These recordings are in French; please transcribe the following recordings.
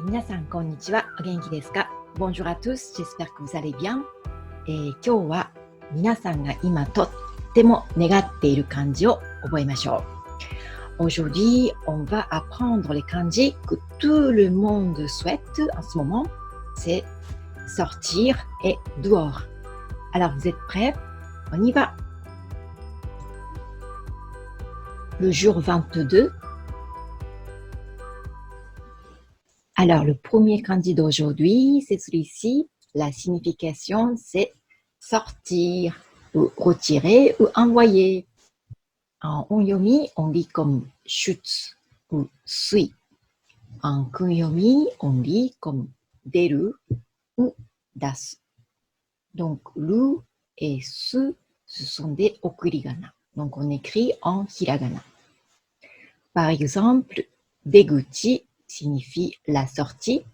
皆さんこんにちは。お元気ですか？ Bonjour à tous, j'espère que vous allez bien. 今日は皆さんが今とっても願っている漢字を覚えましょう。Aujourd'hui, on va apprendre les kanji que tout le monde souhaite en ce moment. C'est sortir et dehors. Alors, vous êtes prêts? On y va. Le jour 22. Alors, le premier kanji d'aujourd'hui, c'est celui-ci. La signification, c'est sortir, ou retirer, ou envoyer. En onyomi, on lit comme shutsu ou sui. En kunyomi, on lit comme deru ou dasu. Donc, lu et su, ce sont des okurigana. Donc, on écrit en hiragana. Par exemple, deguchi signifie la sortie.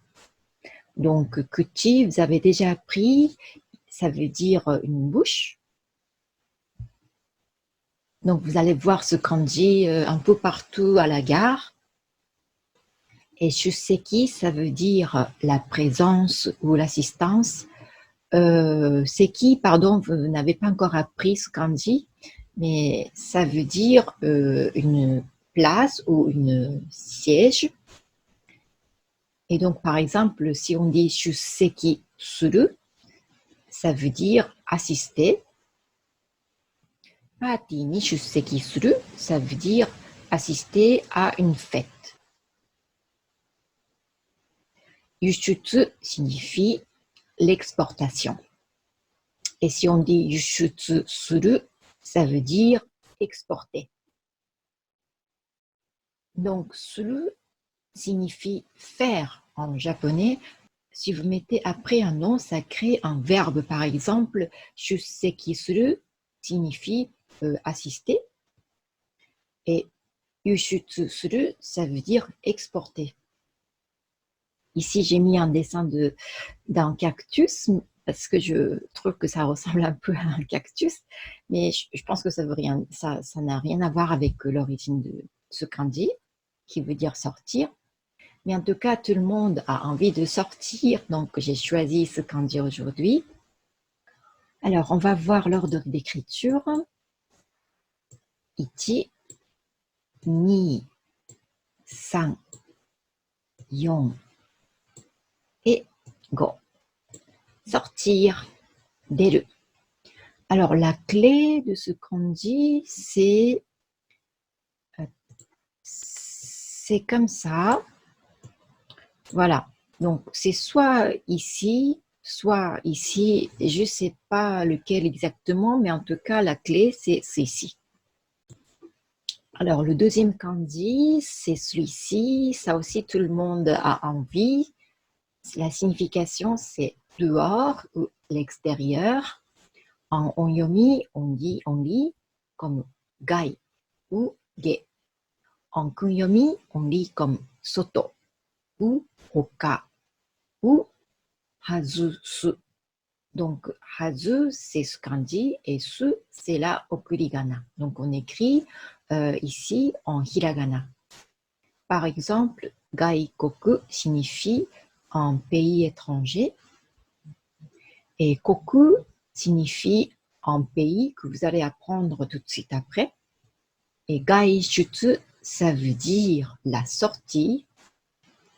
Donc, kuchi, vous avez déjà appris, ça veut dire une bouche. Donc, vous allez voir ce kanji un peu partout à la gare. Et shuseki, ça veut dire la présence ou l'assistance. Seki, pardon, vous n'avez pas encore appris ce kanji, mais ça veut dire une place ou une siège. Et donc, par exemple, si on dit shuseki suru, ça veut dire assister. Party ni shuseki suru, ça veut dire assister à une fête. Yushutsu signifie l'exportation. Et si on dit yushutsu suru, ça veut dire exporter. Donc, suru signifie faire en japonais. Si vous mettez après un nom, ça crée un verbe. Par exemple, shuseki suru signifie assister. Et yushutsu suru, ça veut dire exporter. Ici, j'ai mis un dessin d'un cactus parce que je trouve que ça ressemble un peu à un cactus, mais je pense que ça n'a rien à voir avec l'origine de ce kanji, qui veut dire sortir. Mais en tout cas, tout le monde a envie de sortir, donc j'ai choisi ce kanji aujourd'hui. Alors, on va voir l'ordre d'écriture. Ichi, ni, san, yon, et go. Sortir, deru. Alors, la clé de ce kanji, c'est comme ça. Voilà. Donc, c'est soit ici, je ne sais pas lequel exactement, mais en tout cas, la clé, c'est ici. Alors, le deuxième kanji, c'est celui-ci. Ça aussi, tout le monde a envie. La signification, c'est dehors ou l'extérieur. En onyomi, on lit comme gai ou ge. En kunyomi, on lit comme soto ou hoka ou hazusu. Donc, hazu, c'est ce kanji et su, c'est la okurigana. Donc, on écrit ici en hiragana. Par exemple, gaikoku signifie en pays étranger et koku signifie en pays que vous allez apprendre tout de suite après. Et gaishutsu, ça veut dire la sortie.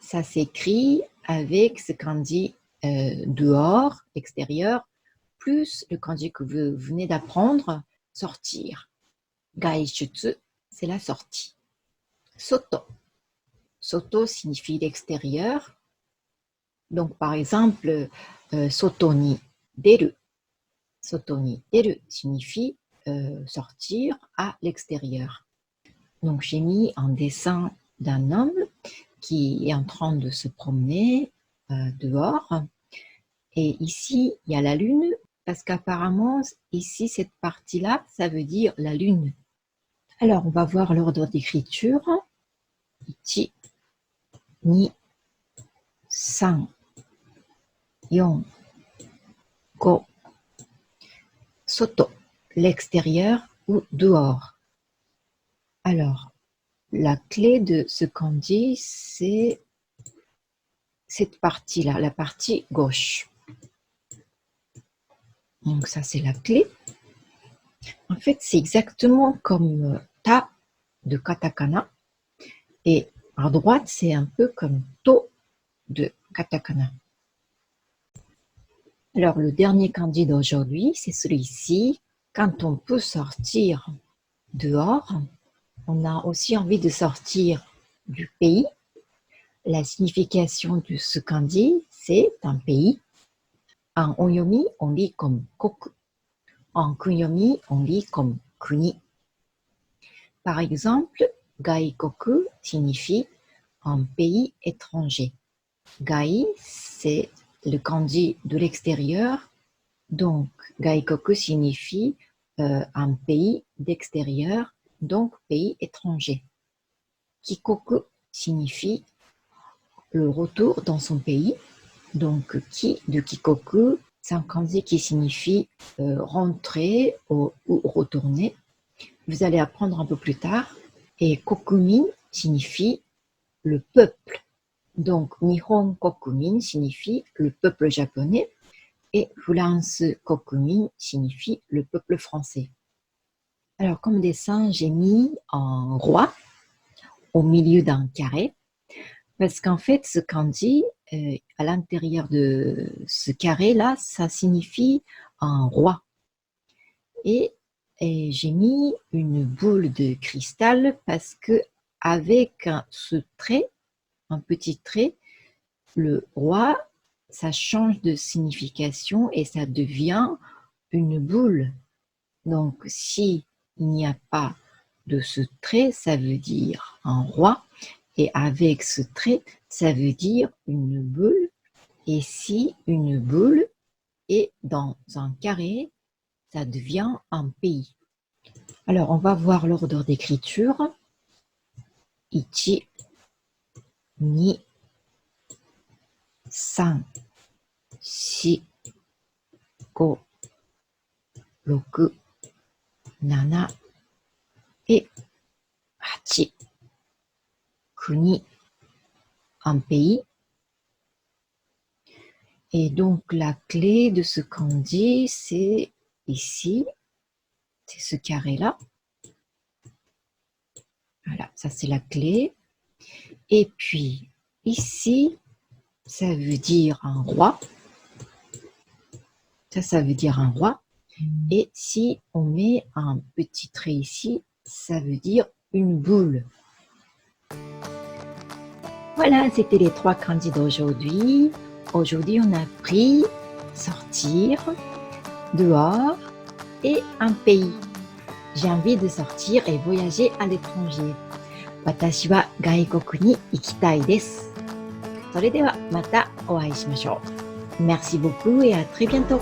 Ça s'écrit avec ce kanji dehors, extérieur, plus le kanji que vous venez d'apprendre, sortir. Gaishutsu, c'est la sortie. Soto. Soto signifie l'extérieur. Donc, par exemple, soto ni deru. Soto ni deru signifie sortir à l'extérieur. Donc, j'ai mis un dessin d'un homme qui est en train de se promener dehors. Et ici, il y a la lune, parce qu'apparemment, ici, cette partie-là, ça veut dire la lune. Alors, on va voir l'ordre d'écriture. Ichi, ni, san, yon, go. Soto, l'extérieur ou dehors. Alors, la clé de ce kanji, c'est cette partie-là, la partie gauche. Donc ça, c'est la clé. En fait, c'est exactement comme ta de katakana. Et à droite, c'est un peu comme to de katakana. Alors, le dernier kanji d'aujourd'hui, c'est celui-ci. Quand on peut sortir dehors, on a aussi envie de sortir du pays. La signification de ce kanji, c'est un pays. En onyomi, on lit comme koku. En kunyomi, on lit comme kuni. Par exemple, gaikoku signifie un pays étranger. Gai, c'est le kanji de l'extérieur. Donc, gaikoku signifie un pays d'extérieur, donc pays étranger. Kikoku signifie le retour dans son pays. Donc, ki de kikoku, c'est un kanji qui signifie rentrer ou retourner. Vous allez apprendre un peu plus tard. Et kokumin signifie le peuple. Donc, Nihon kokumin signifie le peuple japonais et France kokumin signifie le peuple français. Alors, comme dessin, j'ai mis un roi au milieu d'un carré parce qu'en fait, ce kanji, à l'intérieur de ce carré-là, ça signifie un roi. Et j'ai mis une boule de cristal parce que avec ce trait, un petit trait, le roi, ça change de signification et ça devient une boule. Donc, si il n'y a pas de ce trait, ça veut dire un roi. Et avec ce trait, ça veut dire une boule. Et si une boule est dans un carré, ça devient un pays. Alors, on va voir l'ordre d'écriture. Ichi, ni, 3, 4, 5, 6, 7 et 8. Kuni, un pays. Et donc, la clé de ce kanji, c'est ici. C'est ce carré-là. Voilà, ça c'est la clé. Et puis, ici, ça veut dire un roi. Ça veut dire un roi. Et si on met un petit trait ici, ça veut dire une boule. Voilà, c'était les 3 kanji d'aujourd'hui. Aujourd'hui, on a appris sortir, dehors et un pays. J'ai envie de sortir et voyager à l'étranger. 私は外国に行きたいです。それではまたお会いしましょう。Merci beaucoup et à très bientôt.